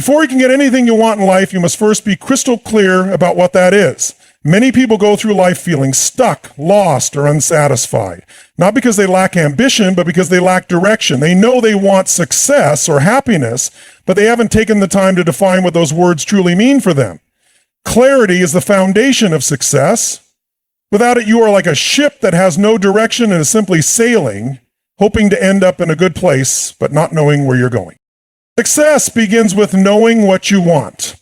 Before you can get anything you want in life, you must first be crystal clear about what that is. Many people go through life feeling stuck, lost, or unsatisfied. Not because they lack ambition, but because they lack direction. They know they want success or happiness, but they haven't taken the time to define what those words truly mean for them. Clarity is the foundation of success. Without it, you are like a ship that has no direction and is simply sailing, hoping to end up in a good place, but not knowing where you're going. Success begins with knowing what you want.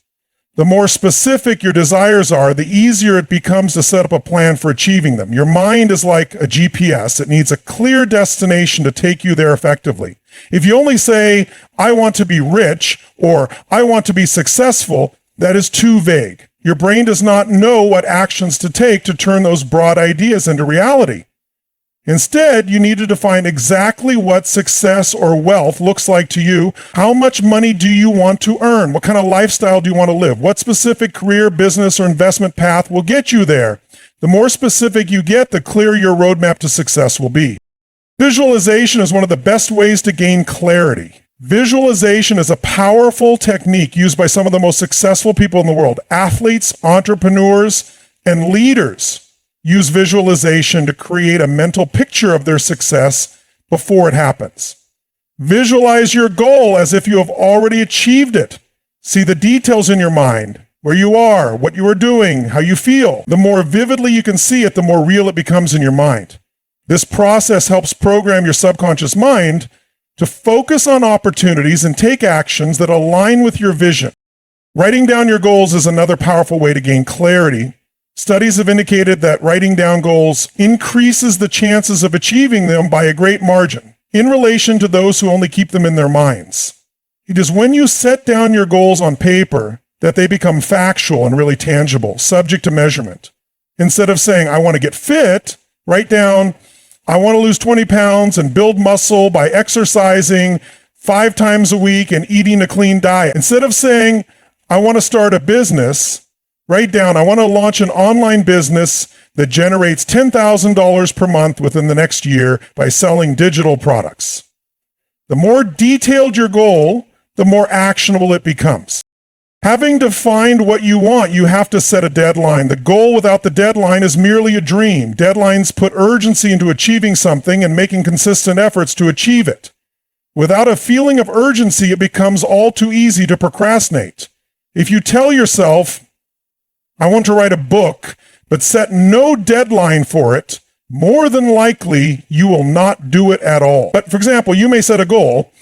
The more specific your desires are, the easier it becomes to set up a plan for achieving them. Your mind is like a GPS. It needs a clear destination to take you there effectively. If you only say, I want to be rich, or I want to be successful, that is too vague. Your brain does not know what actions to take to turn those broad ideas into reality. Instead, you need to define exactly what success or wealth looks like to you. How much money do you want to earn? What kind of lifestyle do you want to live? What specific career, business, or investment path will get you there? The more specific you get, the clearer your roadmap to success will be. Visualization is one of the best ways to gain clarity. Visualization is a powerful technique used by some of the most successful people in the world. Athletes, entrepreneurs, and leaders use visualization to create a mental picture of their success before it happens. Visualize your goal as if you have already achieved it. See the details in your mind, where you are, what you are doing, how you feel. The more vividly you can see it, the more real it becomes in your mind. This process helps program your subconscious mind to focus on opportunities and take actions that align with your vision. Writing down your goals is another powerful way to gain clarity. Studies have indicated that writing down goals increases the chances of achieving them by a great margin in relation to those who only keep them in their minds. It is when you set down your goals on paper that they become factual and really tangible, subject to measurement. Instead of saying, I want to get fit, write down, I want to lose 20 pounds and build muscle by exercising 5 times a week and eating a clean diet. Instead of saying, I want to start a business, write down, I want to launch an online business that generates $10,000 per month within the next year by selling digital products. The more detailed your goal, the more actionable it becomes. Having defined what you want, you have to set a deadline. The goal without the deadline is merely a dream. Deadlines put urgency into achieving something and making consistent efforts to achieve it. Without a feeling of urgency, it becomes all too easy to procrastinate. If you tell yourself, I want to write a book, but set no deadline for it, more than likely you will not do it at all. But for example, you may set a goal.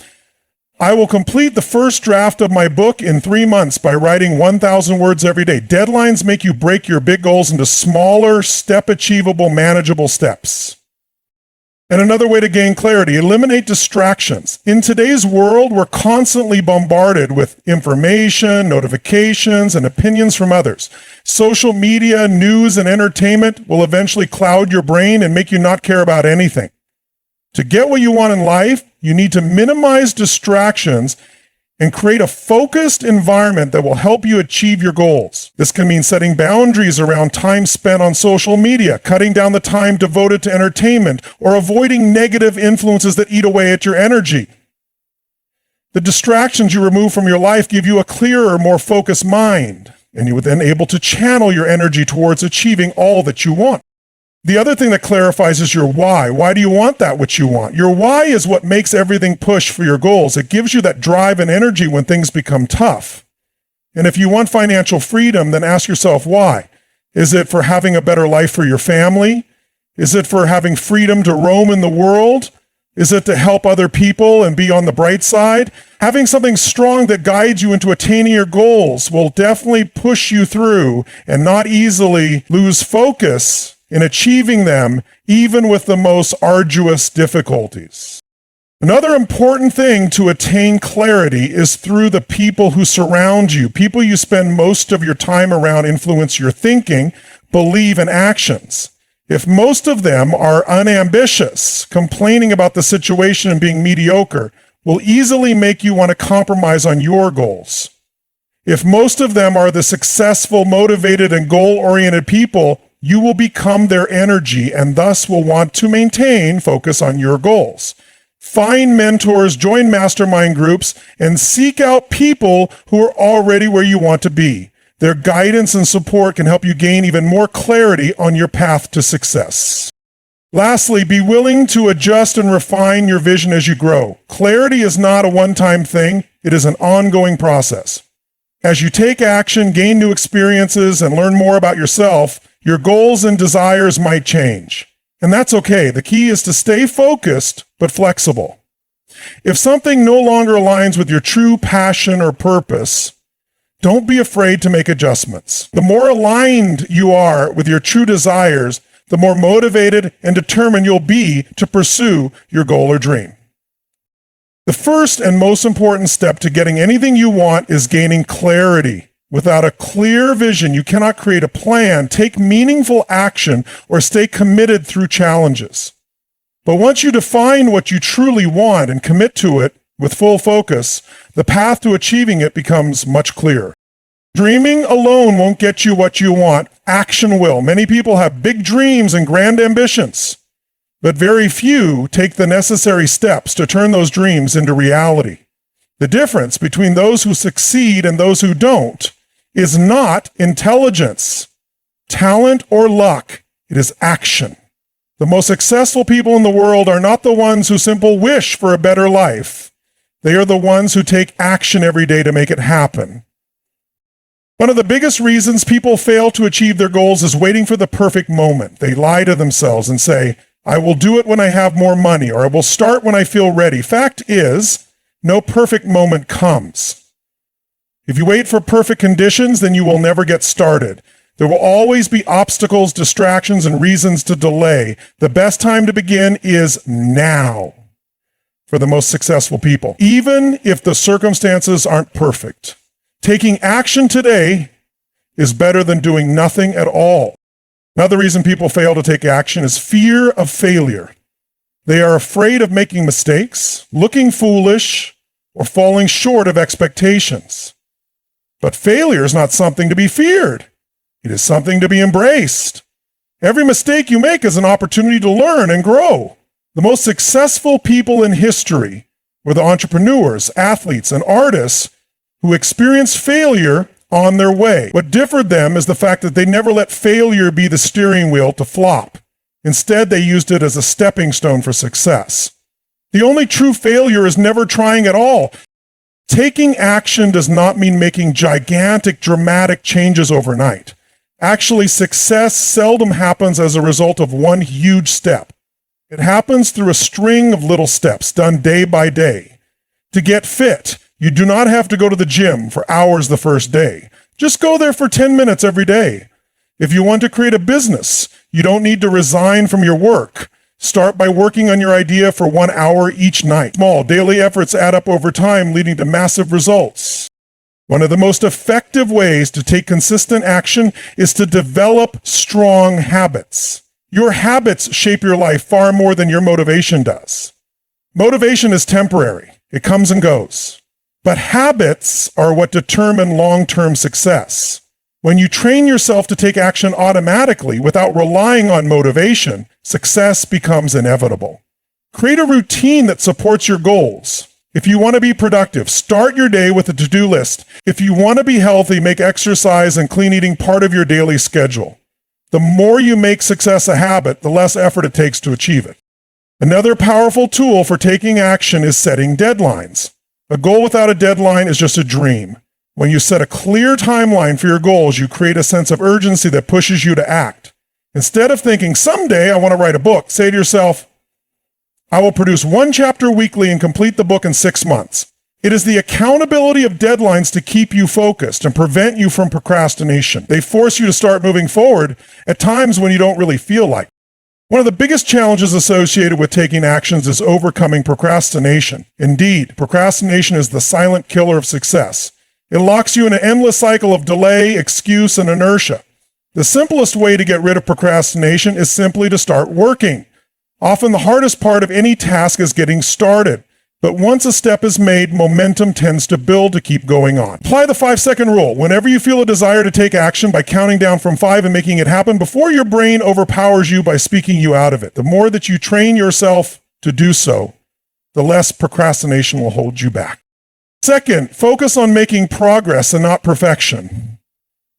I will complete the first draft of my book in 3 months by writing 1,000 words every day. Deadlines make you break your big goals into smaller, step-achievable, manageable steps. And another way to gain clarity, eliminate distractions. In today's world, we're constantly bombarded with information, notifications, and opinions from others. Social media, news, and entertainment will eventually cloud your brain and make you not care about anything. To get what you want in life, you need to minimize distractions and create a focused environment that will help you achieve your goals. This can mean setting boundaries around time spent on social media, cutting down the time devoted to entertainment, or avoiding negative influences that eat away at your energy. The distractions you remove from your life give you a clearer, more focused mind, and you are then able to channel your energy towards achieving all that you want. The other thing that clarifies is your why. Why do you want that which you want? Your why is what makes everything push for your goals. It gives you that drive and energy when things become tough. And if you want financial freedom, then ask yourself why. Is it for having a better life for your family? Is it for having freedom to roam in the world? Is it to help other people and be on the bright side? Having something strong that guides you into attaining your goals will definitely push you through and not easily lose focus in achieving them, even with the most arduous difficulties. Another important thing to attain clarity is through the people who surround you. People you spend most of your time around influence your thinking, belief, and actions. If most of them are unambitious, complaining about the situation and being mediocre, will easily make you want to compromise on your goals. If most of them are the successful, motivated, and goal-oriented people, you will become their energy and thus will want to maintain focus on your goals. Find mentors, join mastermind groups, and seek out people who are already where you want to be. Their guidance and support can help you gain even more clarity on your path to success. Lastly, be willing to adjust and refine your vision as you grow. Clarity is not a one-time thing. It is an ongoing process. As you take action, gain new experiences, and learn more about yourself, your goals and desires might change. And that's okay. The key is to stay focused, but flexible. If something no longer aligns with your true passion or purpose, don't be afraid to make adjustments. The more aligned you are with your true desires, the more motivated and determined you'll be to pursue your goal or dream. The first and most important step to getting anything you want is gaining clarity. Without a clear vision, you cannot create a plan, take meaningful action, or stay committed through challenges. But once you define what you truly want and commit to it with full focus, the path to achieving it becomes much clearer. Dreaming alone won't get you what you want. Action will. Many people have big dreams and grand ambitions, but very few take the necessary steps to turn those dreams into reality. The difference between those who succeed and those who don't is not intelligence, talent, or luck. It is action. The most successful people in the world are not the ones who simply wish for a better life. They are the ones who take action every day to make it happen. One of the biggest reasons people fail to achieve their goals is waiting for the perfect moment. They lie to themselves and say, I will do it when I have more money, or I will start when I feel ready. Fact is, no perfect moment comes. If you wait for perfect conditions, then you will never get started. There will always be obstacles, distractions, and reasons to delay. The best time to begin is now for the most successful people, even if the circumstances aren't perfect. Taking action today is better than doing nothing at all. Another reason people fail to take action is fear of failure. They are afraid of making mistakes, looking foolish, or falling short of expectations. But failure is not something to be feared. It is something to be embraced. Every mistake you make is an opportunity to learn and grow. The most successful people in history were the entrepreneurs, athletes, and artists who experienced failure on their way. What differed them is the fact that they never let failure be the steering wheel to flop. Instead, they used it as a stepping stone for success. The only true failure is never trying at all. Taking action does not mean making gigantic, dramatic changes overnight. Actually, success seldom happens as a result of one huge step. It happens through a string of little steps done day by day. To get fit, you do not have to go to the gym for hours the first day. Just go there for 10 minutes every day. If you want to create a business, you don't need to resign from your work. Start by working on your idea for 1 hour each night. Small daily efforts add up over time, leading to massive results. One of the most effective ways to take consistent action is to develop strong habits. Your habits shape your life far more than your motivation does. Motivation is temporary. It comes and goes. But habits are what determine long-term success. When you train yourself to take action automatically without relying on motivation, success becomes inevitable. Create a routine that supports your goals. If you want to be productive, start your day with a to-do list. If you want to be healthy, make exercise and clean eating part of your daily schedule. The more you make success a habit, the less effort it takes to achieve it. Another powerful tool for taking action is setting deadlines. A goal without a deadline is just a dream. When you set a clear timeline for your goals, you create a sense of urgency that pushes you to act. Instead of thinking, someday I want to write a book, say to yourself, I will produce 1 chapter weekly and complete the book in 6 months. It is the accountability of deadlines to keep you focused and prevent you from procrastination. They force you to start moving forward at times when you don't really feel like it. One of the biggest challenges associated with taking actions is overcoming procrastination. Indeed, procrastination is the silent killer of success. It locks you in an endless cycle of delay, excuse, and inertia. The simplest way to get rid of procrastination is simply to start working. Often the hardest part of any task is getting started. But once a step is made, momentum tends to build to keep going on. Apply the 5-second rule. Whenever you feel a desire to take action, by counting down from 5 and making it happen before your brain overpowers you by speaking you out of it. The more that you train yourself to do so, the less procrastination will hold you back. Second, focus on making progress and not perfection.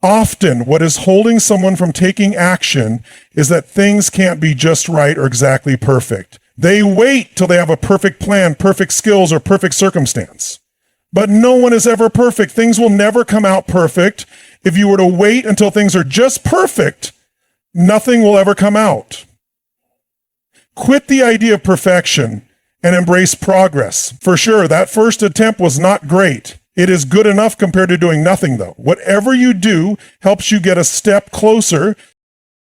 Often, what is holding someone from taking action is that things can't be just right or exactly perfect. They wait till they have a perfect plan, perfect skills, or perfect circumstance. But no one is ever perfect. Things will never come out perfect. If you were to wait until things are just perfect, nothing will ever come out. Quit the idea of perfection and embrace progress. For sure, that first attempt was not great. It is good enough compared to doing nothing, though. Whatever you do helps you get a step closer.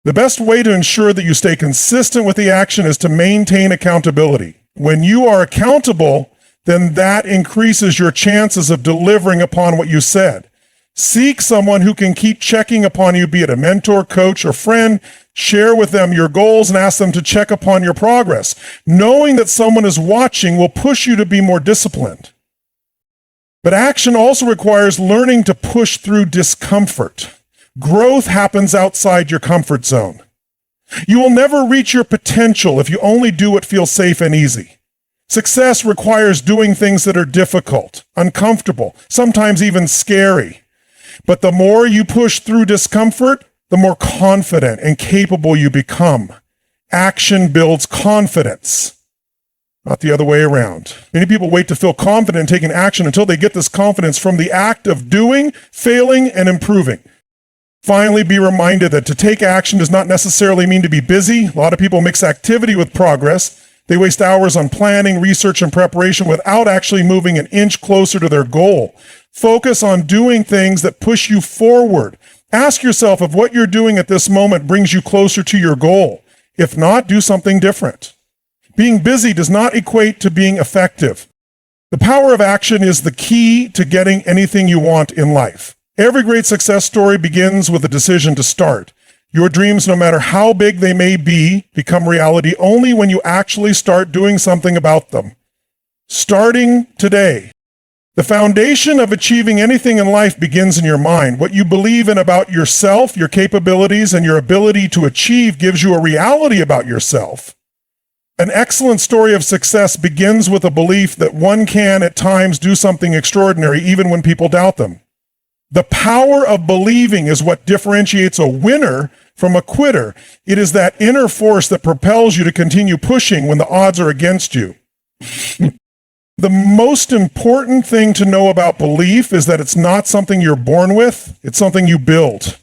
The best way to ensure that you stay consistent with the action is to maintain accountability. When you are accountable, then that increases your chances of delivering upon what you said. Seek someone who can keep checking upon you, be it a mentor, coach, or friend. Share with them your goals and ask them to check upon your progress. Knowing that someone is watching will push you to be more disciplined. But action also requires learning to push through discomfort. Growth happens outside your comfort zone. You will never reach your potential if you only do what feels safe and easy. Success requires doing things that are difficult, uncomfortable, sometimes even scary. But the more you push through discomfort, the more confident and capable you become. Action builds confidence, not the other way around. Many people wait to feel confident in taking action until they get this confidence from the act of doing, failing, and improving. Finally, be reminded that to take action does not necessarily mean to be busy. A lot of people mix activity with progress. They waste hours on planning, research, and preparation without actually moving an inch closer to their goal. Focus on doing things that push you forward. Ask yourself if what you're doing at this moment brings you closer to your goal. If not, do something different. Being busy does not equate to being effective. The power of action is the key to getting anything you want in life. Every great success story begins with a decision to start. Your dreams, no matter how big they may be, become reality only when you actually start doing something about them. Starting today. The foundation of achieving anything in life begins in your mind. What you believe in about yourself, your capabilities, and your ability to achieve gives you a reality about yourself. An excellent story of success begins with a belief that one can at times do something extraordinary even when people doubt them. The power of believing is what differentiates a winner from a quitter. It is that inner force that propels you to continue pushing when the odds are against you. The most important thing to know about belief is that it's not something you're born with, it's something you build.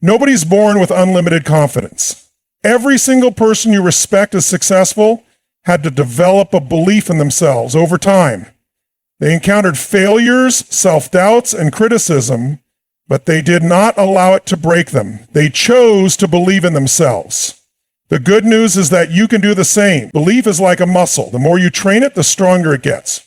Nobody's born with unlimited confidence. Every single person you respect as successful had to develop a belief in themselves over time. They encountered failures, self-doubts, and criticism, but they did not allow it to break them. They chose to believe in themselves. The good news is that you can do the same. Belief is like a muscle. The more you train it, the stronger it gets.